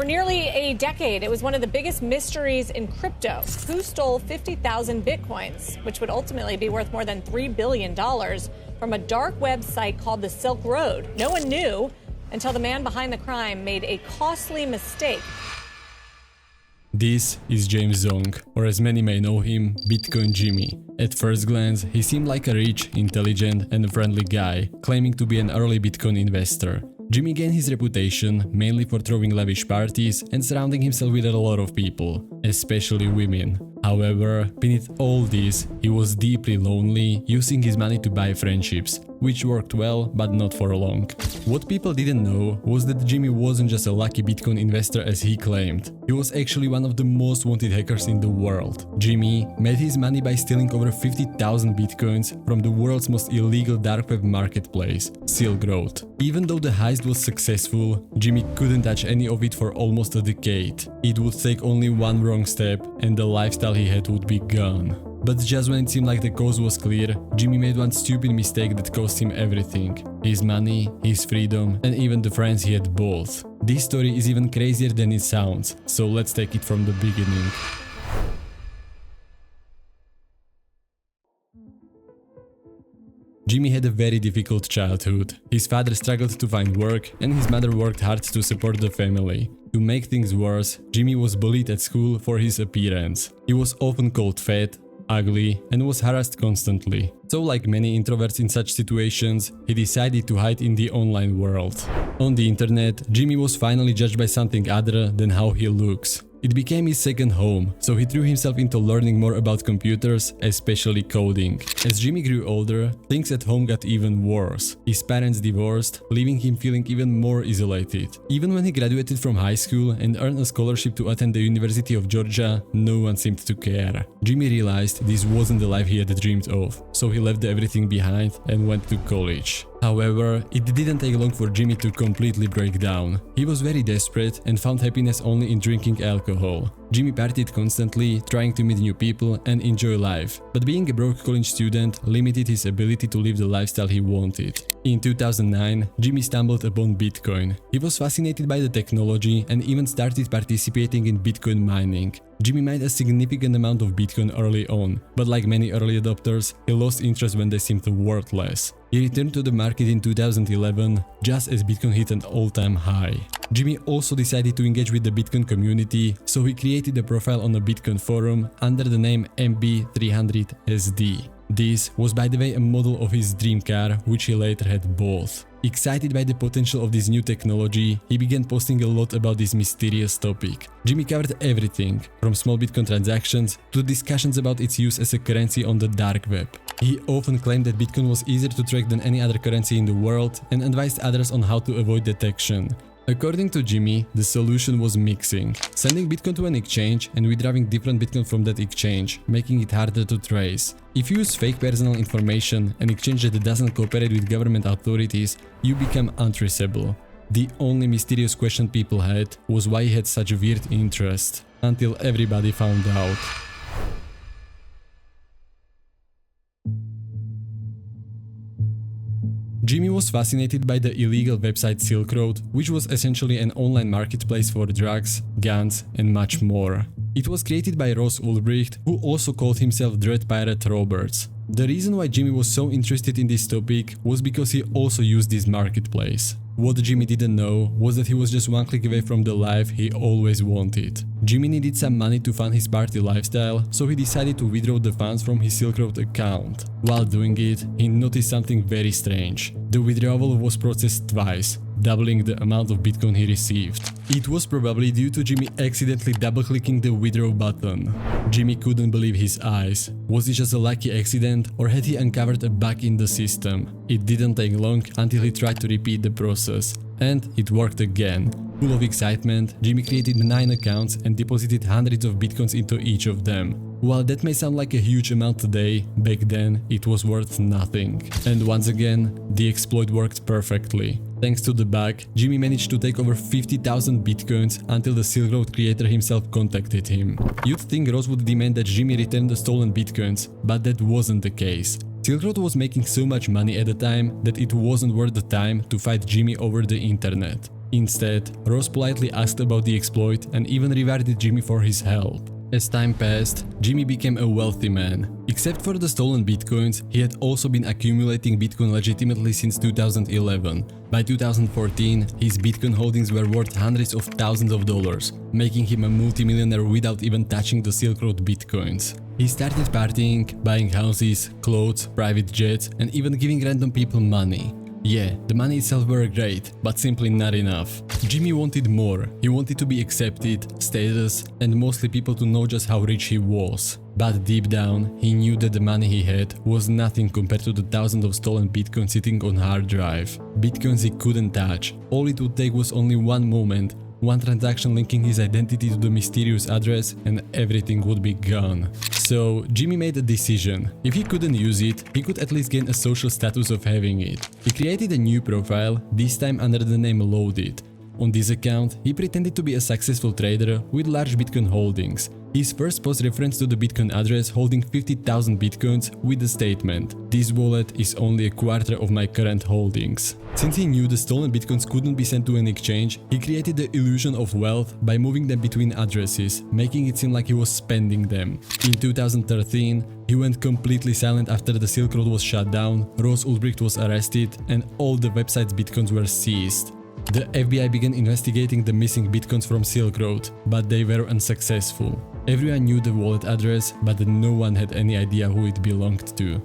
For nearly a decade, it was one of the biggest mysteries in crypto. Who stole 50,000 bitcoins, which would ultimately be worth more than $3 billion, from a dark web site called the Silk Road? No one knew until the man behind the crime made a costly mistake. This is James Zhong, or as many may know him, Bitcoin Jimmy. At first glance, he seemed like a rich, intelligent and friendly guy, claiming to be an early Bitcoin investor. Jimmy gained his reputation mainly for throwing lavish parties and surrounding himself with a lot of people, especially women. However, beneath all this, he was deeply lonely, using his money to buy friendships, which worked well, but not for long. What people didn't know was that Jimmy wasn't just a lucky Bitcoin investor as he claimed. He was actually one of the most wanted hackers in the world. Jimmy made his money by stealing over 50,000 Bitcoins from the world's most illegal dark web marketplace, Silk Road. Even though the heist was successful, Jimmy couldn't touch any of it for almost a decade. It would take only one wrong step and the lifestyle he had would be gone. But just when it seemed like the coast was clear, Jimmy made one stupid mistake that cost him everything. His money, his freedom, and even the friends he had both. This story is even crazier than it sounds, so let's take it from the beginning. Jimmy had a very difficult childhood. His father struggled to find work and his mother worked hard to support the family. To make things worse, Jimmy was bullied at school for his appearance. He was often called fat, ugly, and was harassed constantly. So like many introverts in such situations, he decided to hide in the online world. On the internet, Jimmy was finally judged by something other than how he looks. It became his second home, so he threw himself into learning more about computers, especially coding. As Jimmy grew older, things at home got even worse. His parents divorced, leaving him feeling even more isolated. Even when he graduated from high school and earned a scholarship to attend the University of Georgia, no one seemed to care. Jimmy realized this wasn't the life he had dreamed of, so he left everything behind and went to college. However, it didn't take long for Jimmy to completely break down. He was very desperate and found happiness only in drinking alcohol. Jimmy partied constantly, trying to meet new people and enjoy life, but being a broke college student limited his ability to live the lifestyle he wanted. In 2009, Jimmy stumbled upon Bitcoin. He was fascinated by the technology and even started participating in Bitcoin mining. Jimmy mined a significant amount of Bitcoin early on, but like many early adopters, he lost interest when they seemed worthless. He returned to the market in 2011, just as Bitcoin hit an all-time high. Jimmy also decided to engage with the Bitcoin community, so he created a profile on a Bitcoin forum under the name MB300SD. This was, by the way, a model of his dream car, which he later had bought. Excited by the potential of this new technology, he began posting a lot about this mysterious topic. Jimmy covered everything, from small Bitcoin transactions to discussions about its use as a currency on the dark web. He often claimed that Bitcoin was easier to track than any other currency in the world and advised others on how to avoid detection. According to Jimmy, the solution was mixing, sending Bitcoin to an exchange and withdrawing different Bitcoin from that exchange, making it harder to trace. If you use fake personal information, an exchange that doesn't cooperate with government authorities, you become untraceable. The only mysterious question people had was why he had such weird interest, until everybody found out. Jimmy was fascinated by the illegal website Silk Road, which was essentially an online marketplace for drugs, guns, and much more. It was created by Ross Ulbricht, who also called himself Dread Pirate Roberts. The reason why Jimmy was so interested in this topic was because he also used this marketplace. What Jimmy didn't know was that he was just one click away from the life he always wanted. Jimmy needed some money to fund his party lifestyle, so he decided to withdraw the funds from his Silk Road account. While doing it, he noticed something very strange. The withdrawal was processed twice, doubling the amount of Bitcoin he received. It was probably due to Jimmy accidentally double-clicking the withdraw button. Jimmy couldn't believe his eyes. Was it just a lucky accident, or had he uncovered a bug in the system? It didn't take long until he tried to repeat the process. And it worked again. Full of excitement, Jimmy created 9 accounts and deposited hundreds of Bitcoins into each of them. While that may sound like a huge amount today, back then it was worth nothing. And once again, the exploit worked perfectly. Thanks to the bug, Jimmy managed to take over 50,000 Bitcoins until the Silk Road creator himself contacted him. You'd think Ross would demand that Jimmy return the stolen Bitcoins, but that wasn't the case. Silk Road was making so much money at the time that it wasn't worth the time to fight Jimmy over the internet. Instead, Ross politely asked about the exploit and even rewarded Jimmy for his help. As time passed, Jimmy became a wealthy man. Except for the stolen bitcoins, he had also been accumulating bitcoin legitimately since 2011. By 2014, his bitcoin holdings were worth hundreds of thousands of dollars, making him a multimillionaire without even touching the Silk Road bitcoins. He started partying, buying houses, clothes, private jets, and even giving random people money. Yeah, the money itself were great, but simply not enough. Jimmy wanted more. He wanted to be accepted, status, and mostly people to know just how rich he was. But deep down, he knew that the money he had was nothing compared to the thousands of stolen bitcoins sitting on hard drive. Bitcoins he couldn't touch. All it would take was only one moment, one transaction linking his identity to the mysterious address, and everything would be gone. So Jimmy made a decision. If he couldn't use it, he could at least gain a social status of having it. He created a new profile, this time under the name Loaded. On this account, he pretended to be a successful trader with large Bitcoin holdings. His first post referenced to the Bitcoin address holding 50,000 Bitcoins with the statement, "This wallet is only a quarter of my current holdings." Since he knew the stolen Bitcoins couldn't be sent to an exchange, he created the illusion of wealth by moving them between addresses, making it seem like he was spending them. In 2013, he went completely silent after the Silk Road was shut down, Ross Ulbricht was arrested, and all the website's Bitcoins were seized. The FBI began investigating the missing Bitcoins from Silk Road, but they were unsuccessful. Everyone knew the wallet address, but no one had any idea who it belonged to.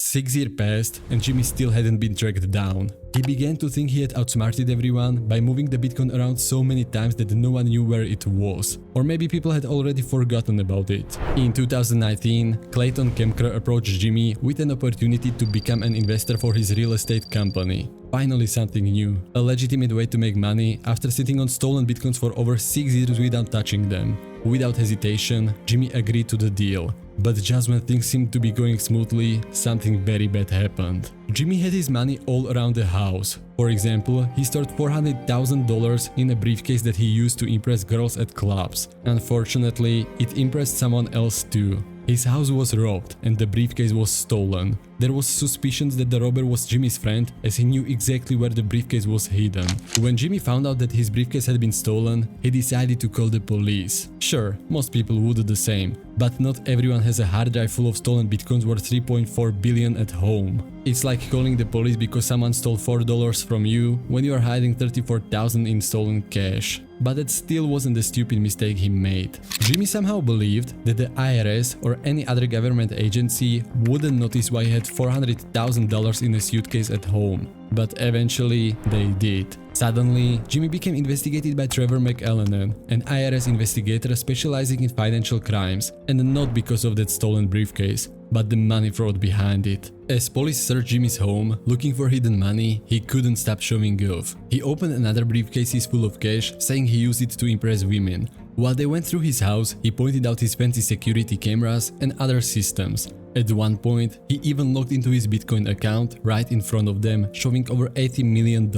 6 years passed and Jimmy still hadn't been tracked down. He began to think he had outsmarted everyone by moving the Bitcoin around so many times that no one knew where it was. Or maybe people had already forgotten about it. In 2019, Clayton Kemker approached Jimmy with an opportunity to become an investor for his real estate company. Finally something new, a legitimate way to make money after sitting on stolen Bitcoins for over 6 years without touching them. Without hesitation, Jimmy agreed to the deal. But just when things seemed to be going smoothly, something very bad happened. Jimmy had his money all around the house. For example, he stored $400,000 in a briefcase that he used to impress girls at clubs. Unfortunately, it impressed someone else too. His house was robbed and the briefcase was stolen. There was suspicion that the robber was Jimmy's friend, as he knew exactly where the briefcase was hidden. When Jimmy found out that his briefcase had been stolen, he decided to call the police. Sure, most people would do the same, but not everyone has a hard drive full of stolen bitcoins worth $3.4 billion at home. It's like calling the police because someone stole $4 from you when you are hiding $34,000 in stolen cash. But that still wasn't the stupid mistake he made. Jimmy somehow believed that the IRS or any other government agency wouldn't notice why he had $400,000 in a suitcase at home. But eventually, they did. Suddenly, Jimmy became investigated by Trevor McAllenan, an IRS investigator specializing in financial crimes, and not because of that stolen briefcase, but the money fraud behind it. As police searched Jimmy's home, looking for hidden money, he couldn't stop showing off. He opened another briefcase full of cash, saying he used it to impress women. While they went through his house, he pointed out his fancy security cameras and other systems. At one point, he even logged into his Bitcoin account right in front of them, showing over $80 million.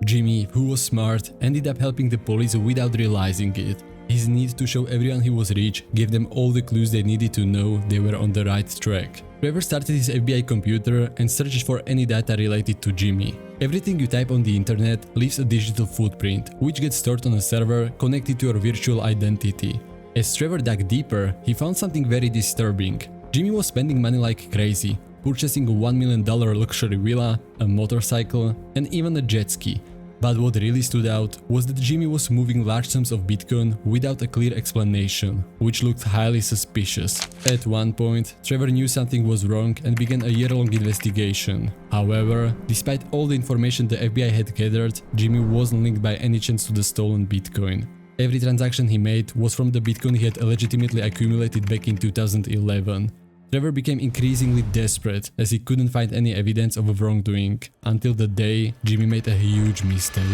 Jimmy, who was smart, ended up helping the police without realizing it. His need to show everyone he was rich gave them all the clues they needed to know they were on the right track. Trevor started his FBI computer and searched for any data related to Jimmy. Everything you type on the internet leaves a digital footprint, which gets stored on a server connected to your virtual identity. As Trevor dug deeper, he found something very disturbing. Jimmy was spending money like crazy, purchasing a $1 million luxury villa, a motorcycle, and even a jet ski. But what really stood out was that Jimmy was moving large sums of Bitcoin without a clear explanation, which looked highly suspicious. At one point, Trevor knew something was wrong and began a year-long investigation. However, despite all the information the FBI had gathered, Jimmy wasn't linked by any chance to the stolen Bitcoin. Every transaction he made was from the Bitcoin he had illegitimately accumulated back in 2011. Trevor became increasingly desperate as he couldn't find any evidence of wrongdoing, until the day Jimmy made a huge mistake.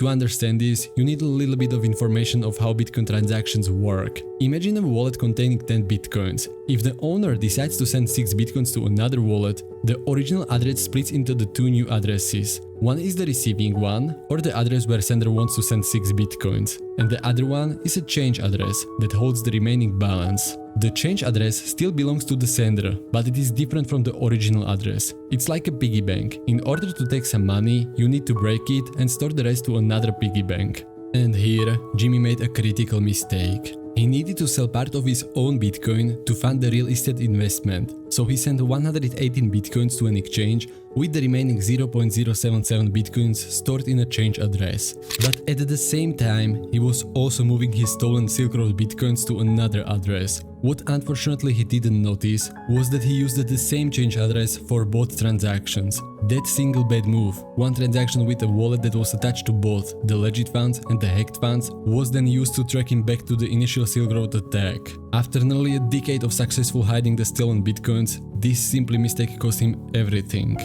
To understand this, you need a little bit of information of how Bitcoin transactions work. Imagine a wallet containing 10 Bitcoins. If the owner decides to send 6 Bitcoins to another wallet, the original address splits into the 2 new addresses. One is the receiving one, or the address where sender wants to send 6 Bitcoins, and the other one is a change address that holds the remaining balance. The change address still belongs to the sender, but it is different from the original address. It's like a piggy bank. In order to take some money, you need to break it and store the rest to another piggy bank. And here, Jimmy made a critical mistake. He needed to sell part of his own Bitcoin to fund the real estate investment, so he sent 118 Bitcoins to an exchange with the remaining 0.077 Bitcoins stored in a change address. But at the same time, he was also moving his stolen Silk Road Bitcoins to another address. What unfortunately he didn't notice was that he used the same change address for both transactions. That single bad move, one transaction with a wallet that was attached to both the legit funds and the hacked funds, was then used to track him back to the initial Silk Road attack. After nearly a decade of successful hiding the stolen Bitcoins, this simple mistake cost him everything.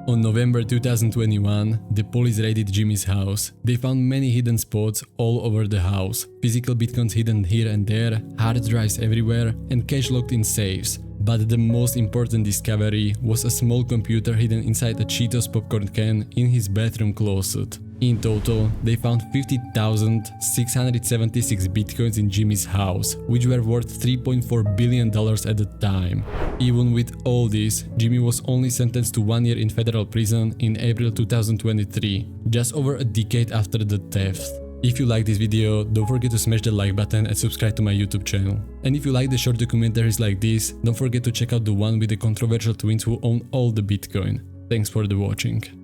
On November 2021, the police raided Jimmy's house. They found many hidden spots all over the house, physical Bitcoins hidden here and there, hard drives everywhere, and cash locked in safes. But the most important discovery was a small computer hidden inside a Cheetos popcorn can in his bathroom closet. In total, they found 50,676 Bitcoins in Jimmy's house, which were worth $3.4 billion at the time. Even with all this, Jimmy was only sentenced to 1 year in federal prison in April 2023, just over a decade after the theft. If you like this video, don't forget to smash the like button and subscribe to my YouTube channel. And if you like the short documentaries like this, don't forget to check out the one with the controversial twins who own all the Bitcoin. Thanks for the watching.